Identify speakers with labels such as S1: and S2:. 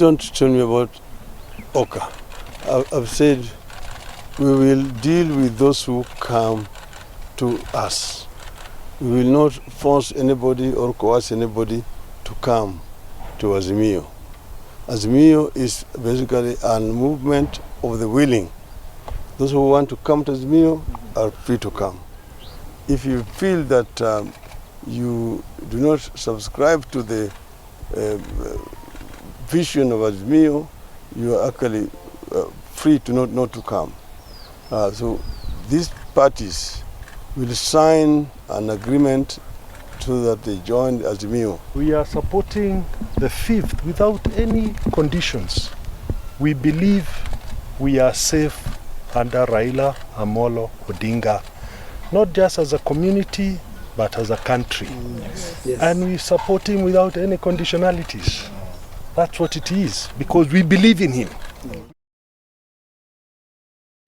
S1: Don't tell me about Oka. I've said we will deal with those who come to us. We will not force anybody or coerce anybody to come to Azimio. Azimio is basically a movement of the willing. Those who want to come to Azimio are free to come. If you feel that you do not subscribe to the vision of Azimio, you are actually free to not to come. So these parties will sign an agreement so that they join Azimio.
S2: We are supporting the 5th without any conditions. We believe we are safe under Raila Amolo Odinga, not just as a community, but as a country. Yes. And we support him without any conditionalities. That's what it is, because we believe in him.